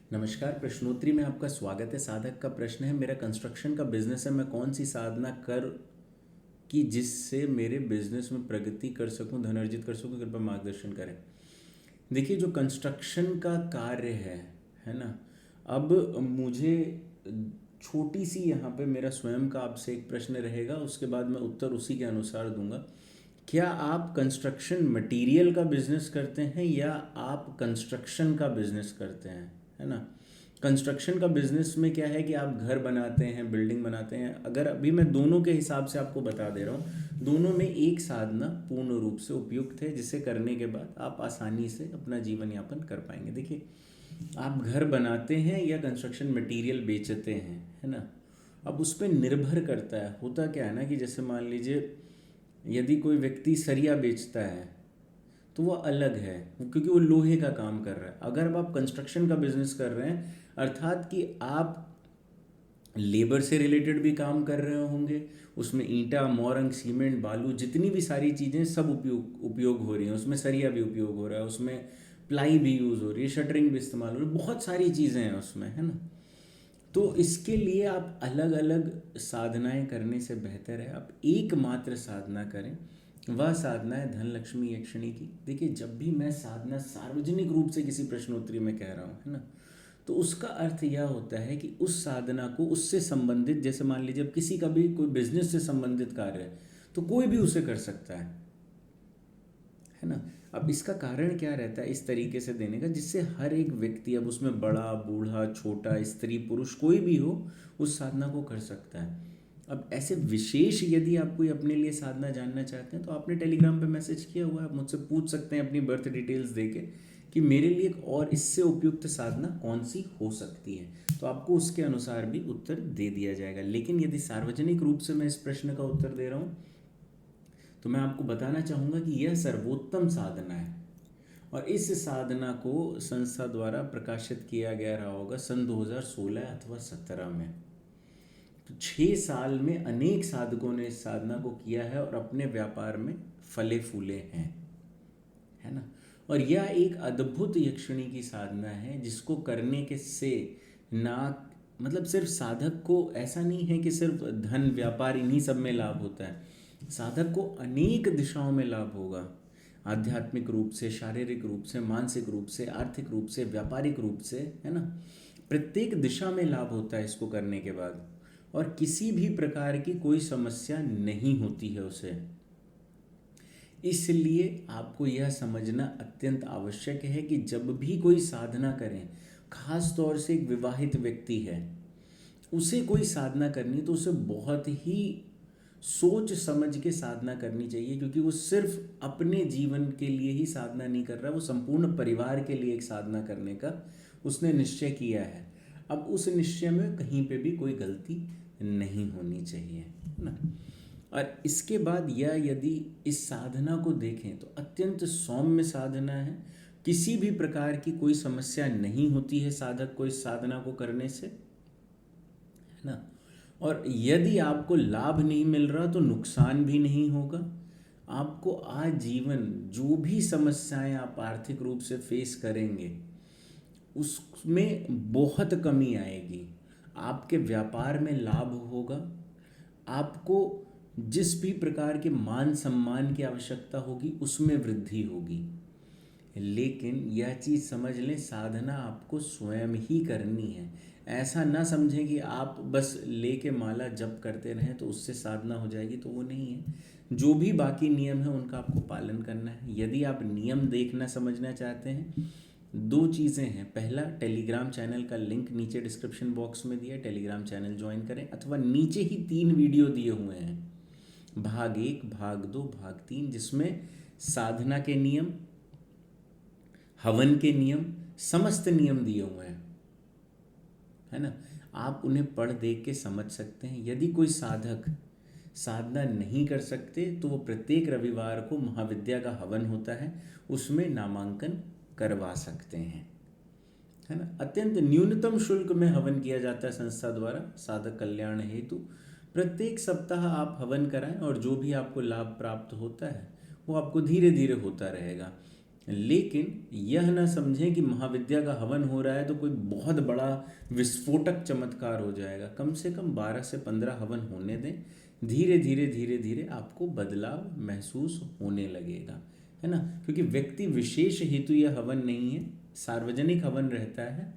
नमस्कार। प्रश्नोत्तरी में आपका स्वागत है। साधक का प्रश्न है, मेरा कंस्ट्रक्शन का बिजनेस है, मैं कौन सी साधना कर कि जिससे मेरे बिजनेस में प्रगति कर सकूं, धन अर्जित कर सकूं, कृपया मार्गदर्शन करें। देखिए, जो कंस्ट्रक्शन का कार्य है ना। अब मुझे छोटी सी यहाँ पे मेरा स्वयं का आपसे एक प्रश्न रहेगा, उसके बाद मैं उत्तर उसी के अनुसार दूंगा। क्या आप कंस्ट्रक्शन मटेरियल का बिजनेस करते हैं या आप कंस्ट्रक्शन का बिजनेस करते हैं, है ना। कंस्ट्रक्शन का बिजनेस में क्या है कि आप घर बनाते हैं, बिल्डिंग बनाते हैं। अगर अभी मैं दोनों के हिसाब से आपको बता दे रहा हूँ, दोनों में एक साधना पूर्ण रूप से उपयुक्त है, जिसे करने के बाद आप आसानी से अपना जीवन यापन कर पाएंगे। देखिए, आप घर बनाते हैं या कंस्ट्रक्शन मटेरियल बेचते हैं, है ना। अब उस पर निर्भर करता है। होता क्या है ना कि जैसे मान लीजिए, यदि कोई व्यक्ति सरिया बेचता है तो वो अलग है, क्योंकि वो लोहे का काम कर रहा है। अगर अब आप कंस्ट्रक्शन का बिजनेस कर रहे हैं, अर्थात कि आप लेबर से रिलेटेड भी काम कर रहे होंगे, उसमें ईंटा, मोरंग, सीमेंट, बालू, जितनी भी सारी चीज़ें सब उपयोग हो रही हैं। उसमें सरिया भी उपयोग हो रहा है, उसमें प्लाई भी यूज़ हो रही है, शटरिंग भी इस्तेमाल हो रही है, बहुत सारी चीज़ें हैं उसमें, है ना। तो इसके लिए आप अलग अलग साधनाएं करने से बेहतर है आप एकमात्र साधना करें। वह साधना है धन लक्ष्मी यक्षिणी की। देखिए, जब भी मैं साधना सार्वजनिक रूप से किसी प्रश्नोत्तरी में कह रहा हूँ, है ना, तो उसका अर्थ यह होता है कि उस साधना को उससे संबंधित, जैसे मान लीजिए अब किसी का भी कोई बिजनेस से संबंधित कार्य है तो कोई भी उसे कर सकता है ना। अब इसका कारण क्या रहता है इस तरीके से देने का, जिससे हर एक व्यक्ति, अब उसमें बड़ा बूढ़ा छोटा, स्त्री पुरुष, कोई भी हो, उस साधना को कर सकता है। अब ऐसे विशेष यदि आप कोई अपने लिए साधना जानना चाहते हैं तो आपने टेलीग्राम पे मैसेज किया हुआ है, आप मुझसे पूछ सकते हैं अपनी बर्थ डिटेल्स देके कि मेरे लिए एक और इससे उपयुक्त साधना कौन सी हो सकती है, तो आपको उसके अनुसार भी उत्तर दे दिया जाएगा। लेकिन यदि सार्वजनिक रूप से मैं इस प्रश्न का उत्तर दे रहा हूँ तो मैं आपको बताना चाहूँगा कि यह सर्वोत्तम साधना है, और इस साधना को संस्था द्वारा प्रकाशित किया गया रहा होगा सन 2016 अथवा 17 में। तो 6 साल में अनेक साधकों ने इस साधना को किया है और अपने व्यापार में फले फूले हैं, है ना। और यह एक अद्भुत यक्षिणी की साधना है, जिसको करने के से ना, मतलब सिर्फ साधक को ऐसा नहीं है कि सिर्फ धन व्यापार इन्हीं सब में लाभ होता है। साधक को अनेक दिशाओं में लाभ होगा, आध्यात्मिक रूप से, शारीरिक रूप से, मानसिक रूप से, आर्थिक रूप से, व्यापारिक रूप से, है ना। प्रत्येक दिशा में लाभ होता है इसको करने के बाद, और किसी भी प्रकार की कोई समस्या नहीं होती है उसे। इसलिए आपको यह समझना अत्यंत आवश्यक है कि जब भी कोई साधना करें, खास तौर से एक विवाहित व्यक्ति है, उसे कोई साधना करनी तो उसे बहुत ही सोच समझ के साधना करनी चाहिए, क्योंकि वो सिर्फ अपने जीवन के लिए ही साधना नहीं कर रहा, वो संपूर्ण परिवार के लिए एक साधना करने का उसने निश्चय किया है। अब उस निश्चय में कहीं पे भी कोई गलती नहीं होनी चाहिए, है ना। और इसके बाद यह, यदि इस साधना को देखें तो अत्यंत सौम्य साधना है। किसी भी प्रकार की कोई समस्या नहीं होती है साधक को इस साधना को करने से, है ना। और यदि आपको लाभ नहीं मिल रहा तो नुकसान भी नहीं होगा। आपको आजीवन जो भी समस्याएं आप आर्थिक रूप से फेस करेंगे, उसमें बहुत कमी आएगी। आपके व्यापार में लाभ होगा। आपको जिस भी प्रकार के मान सम्मान की आवश्यकता होगी उसमें वृद्धि होगी। लेकिन यह चीज़ समझ लें, साधना आपको स्वयं ही करनी है। ऐसा ना समझें कि आप बस लेके माला जप करते रहें तो उससे साधना हो जाएगी, तो वो नहीं है। जो भी बाकी नियम है उनका आपको पालन करना है। यदि आप नियम देखना समझना चाहते हैं, 2 चीज़ें हैं। पहला, टेलीग्राम चैनल का लिंक नीचे डिस्क्रिप्शन बॉक्स में दिया है, टेलीग्राम चैनल ज्वाइन करें, अथवा नीचे ही 3 वीडियो दिए हुए हैं, भाग 1, भाग 2, भाग 3, जिसमें साधना के नियम, हवन के नियम, समस्त नियम दिए हुए हैं, है ना। आप उन्हें पढ़ देख के समझ सकते हैं। यदि कोई साधक साधना नहीं कर सकते तो वो प्रत्येक रविवार को महाविद्या का हवन होता है, उसमें नामांकन करवा सकते हैं, है ना। अत्यंत न्यूनतम शुल्क में हवन किया जाता है संस्था द्वारा साधक कल्याण हेतु। प्रत्येक सप्ताह आप हवन कराएं और जो भी आपको लाभ प्राप्त होता है वो आपको धीरे धीरे होता रहेगा। लेकिन यह ना समझें कि महाविद्या का हवन हो रहा है तो कोई बहुत बड़ा विस्फोटक चमत्कार हो जाएगा। कम से कम 12 से 15 हवन होने दें, धीरे धीरे धीरे धीरे आपको बदलाव महसूस होने लगेगा, है ना। क्योंकि व्यक्ति विशेष हेतु यह हवन नहीं है, सार्वजनिक हवन रहता है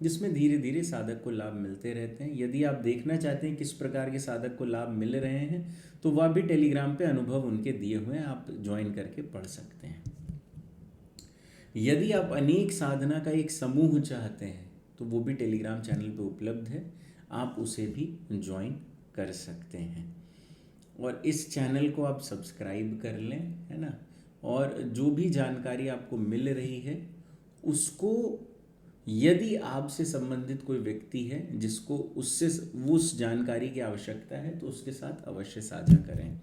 जिसमें धीरे धीरे साधक को लाभ मिलते रहते हैं। यदि आप देखना चाहते हैं किस प्रकार के साधक को लाभ मिल रहे हैं तो वह भी टेलीग्राम पे अनुभव उनके दिए हुए हैं, आप ज्वाइन करके पढ़ सकते हैं। यदि आप अनेक साधना का एक समूह चाहते हैं तो वो भी टेलीग्राम चैनल पे उपलब्ध है, आप उसे भी ज्वाइन कर सकते हैं। और इस चैनल को आप सब्सक्राइब कर लें, है ना। और जो भी जानकारी आपको मिल रही है उसको, यदि आपसे संबंधित कोई व्यक्ति है जिसको उससे उस जानकारी की आवश्यकता है तो उसके साथ अवश्य साझा करें।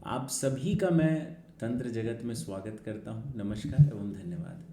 आप सभी का मैं तंत्र जगत में स्वागत करता हूँ। नमस्कार एवं धन्यवाद।